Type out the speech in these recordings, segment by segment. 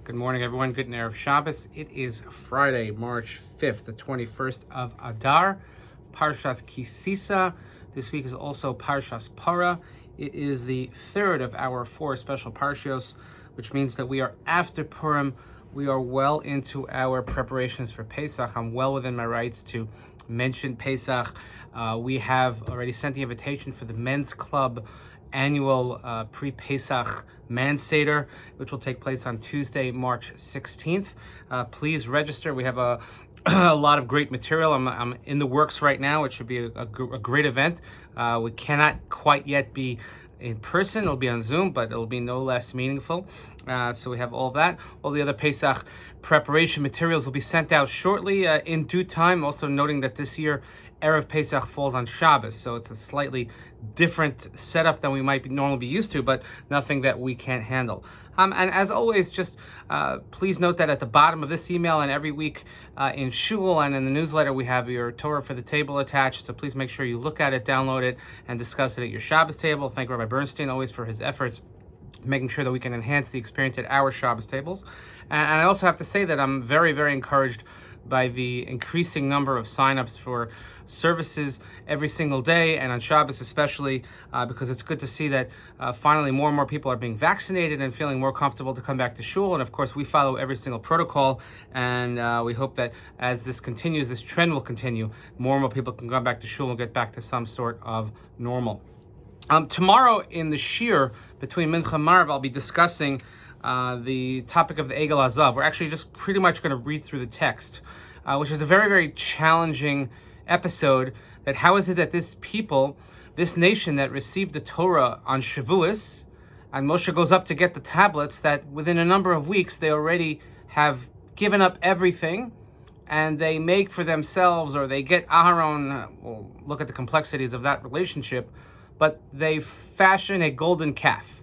Good morning, everyone. Good Erev Shabbos. It is Friday, March 5th, the 21st of Adar, Parshas Ki-Tisa. This week is also Parshas Torah. It is the third of our four special parshios, which means that we are after Purim. We are well into our preparations for Pesach. I'm well within my rights to mention Pesach. We have already sent the invitation for the Men's Club annual pre-Pesach Man Seder, which will take place on Tuesday, March 16th. Please register. We have a lot of great material. I'm in the works right now. It should be a great event. We cannot quite yet be in person. It'll be on Zoom, but it'll be no less meaningful. So we have all of that. All the other Pesach preparation materials will be sent out shortly in due time. Also noting that this year, Erev Pesach falls on Shabbos, so it's a slightly different setup than we might normally be used to, but nothing that we can't handle. And as always, just please note that at the bottom of this email and every week in Shul and in the newsletter, we have your Torah for the table attached. So please make sure you look at it, download it, and discuss it at your Shabbos table. Thank Rabbi Bernstein always for his efforts, making sure that we can enhance the experience at our Shabbos tables. And I also have to say that I'm very, very encouraged by the increasing number of signups for services every single day, and on Shabbos especially, because it's good to see that finally more and more people are being vaccinated and feeling more comfortable to come back to shul. And of course, we follow every single protocol, and we hope that as this continues, this trend will continue. More and more people can come back to shul and get back to some sort of normal. Tomorrow in the Shir, between Mincha and Marv, I'll be discussing the topic of the Egel Hazav. We're actually just pretty much going to read through the text, which is a very, very challenging episode. That how is it that this people, this nation that received the Torah on Shavuos, and Moshe goes up to get the tablets, that within a number of weeks they already have given up everything, and they make for themselves, or they get Aharon, we'll look at the complexities of that relationship, but they fashion a golden calf.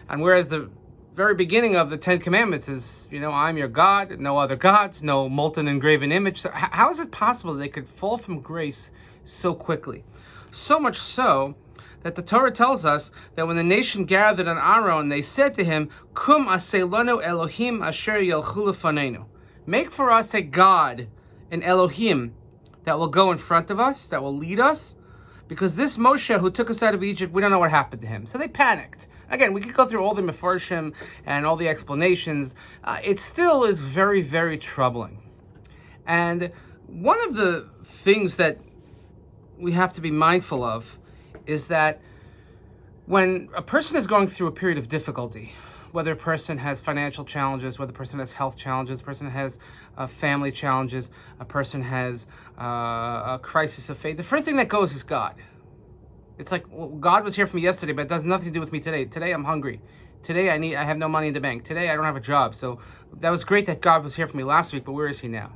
And whereas the very beginning of the Ten Commandments is, I'm your God, no other gods, no molten engraven image. So how is it possible that they could fall from grace so quickly? So much so that the Torah tells us that when the nation gathered on Aaron, they said to him, Kum aselanu Elohim asher yelchu lefanenu. Make for us a God, an Elohim, that will go in front of us, that will lead us, because this Moshe who took us out of Egypt, we don't know what happened to him. So they panicked. Again, we could go through all the Mefarshim and all the explanations. It still is very, very troubling. And one of the things that we have to be mindful of is that when a person is going through a period of difficulty, whether a person has financial challenges, whether a person has health challenges, a person has family challenges, a person has a crisis of faith, the first thing that goes is God. It's like, well, God was here for me yesterday, but it has nothing to do with me today. Today I'm hungry. Today I have no money in the bank. Today I don't have a job. So that was great that God was here for me last week, but where is he now?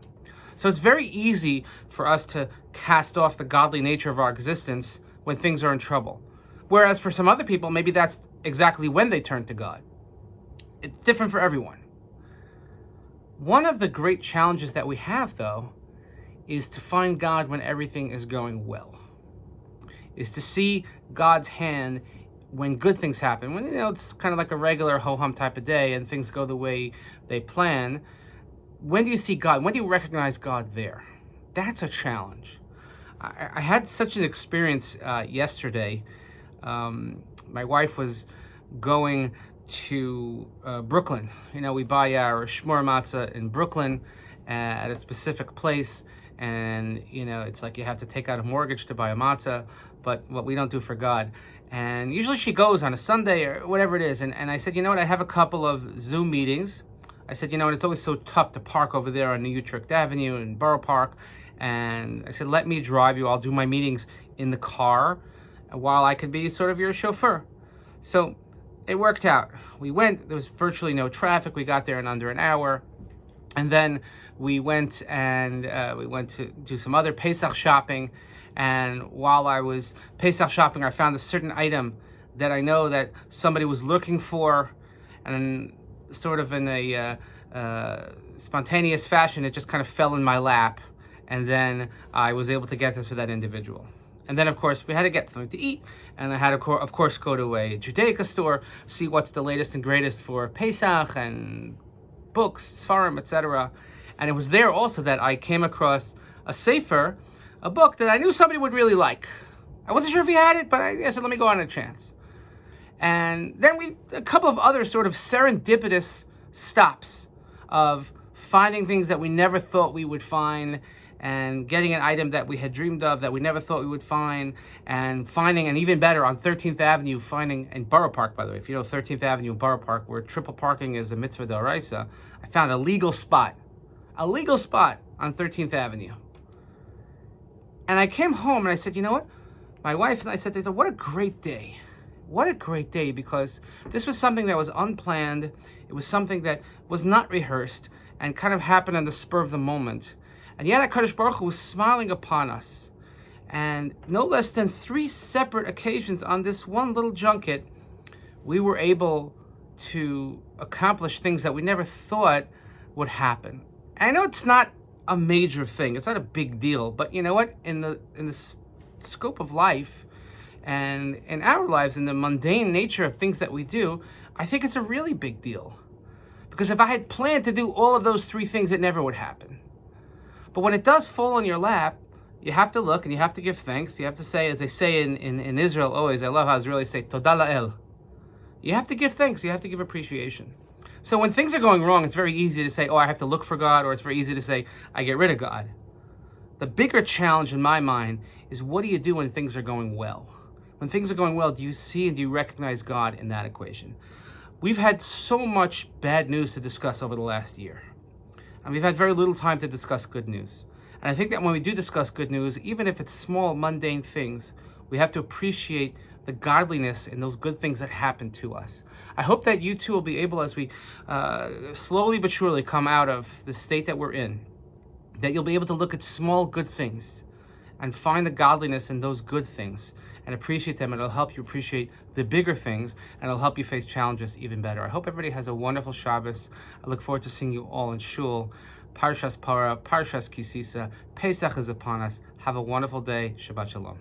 So it's very easy for us to cast off the godly nature of our existence when things are in trouble. Whereas for some other people, maybe that's exactly when they turn to God. It's different for everyone. One of the great challenges that we have, though, is to find God when everything is going well. Is to see God's hand when good things happen. When, it's kind of like a regular ho-hum type of day and things go the way they plan. When do you see God? When do you recognize God there? That's a challenge. I had such an experience yesterday. My wife was going to Brooklyn. We buy our shmur matzah in Brooklyn at a specific place. And, it's like you have to take out a mortgage to buy a matzah, but what we don't do for God. And usually she goes on a Sunday or whatever it is. And I said, I have a couple of Zoom meetings. I said, and it's always so tough to park over there on New Utrecht Avenue in Borough Park. And I said, let me drive you. I'll do my meetings in the car while I could be sort of your chauffeur. So it worked out. We went, there was virtually no traffic. We got there in under an hour. And then we went to do some other Pesach shopping. And while I was Pesach shopping, I found a certain item that I know that somebody was looking for. And sort of in a spontaneous fashion, it just kind of fell in my lap. And then I was able to get this for that individual. And then, of course, we had to get something to eat. And I had to, of course, go to a Judaica store, see what's the latest and greatest for Pesach, and books, Sfarim, etc. And it was there also that I came across a sefer, a book that I knew somebody would really like. I wasn't sure if he had it, but I said, let me go on a chance. And then a couple of other sort of serendipitous stops of finding things that we never thought we would find, and getting an item that we had dreamed of that we never thought we would find, and finding, and even better, on 13th Avenue, finding, in Borough Park, by the way, if you know 13th Avenue in Borough Park, where triple parking is a mitzvah d'oraisa, I found a legal spot on 13th Avenue. And I came home and I said, you know what? My wife and I said, what a great day. What a great day, because this was something that was unplanned. It was something that was not rehearsed and kind of happened on the spur of the moment. And yet HaKadosh Baruch Hu was smiling upon us. And no less than 3 separate occasions on this one little junket, we were able to accomplish things that we never thought would happen. And I know it's not a major thing. It's not a big deal. But you know what? In the scope of life and in our lives, in the mundane nature of things that we do, I think it's a really big deal. Because if I had planned to do all of those 3 things, it never would happen. But when it does fall in your lap, you have to look and you have to give thanks. You have to say, as they say in Israel always, I love how Israelis say, Toda la'el. You have to give thanks. You have to give appreciation. So when things are going wrong, it's very easy to say, oh, I have to look for God, or it's very easy to say, I get rid of God. The bigger challenge in my mind is, what do you do when things are going well? When things are going well, do you see and do you recognize God in that equation? We've had so much bad news to discuss over the last year. And we've had very little time to discuss good news. And I think that when we do discuss good news, even if it's small, mundane things, we have to appreciate the godliness in those good things that happen to us. I hope that you too will be able, as we slowly but surely come out of the state that we're in, that you'll be able to look at small good things and find the godliness in those good things and appreciate them, and it'll help you appreciate the bigger things, and it'll help you face challenges even better. I hope everybody has a wonderful Shabbos. I look forward to seeing you all in Shul. Parshas Torah, Parshas Ki-Tisa, Pesach is upon us. Have a wonderful day. Shabbat Shalom.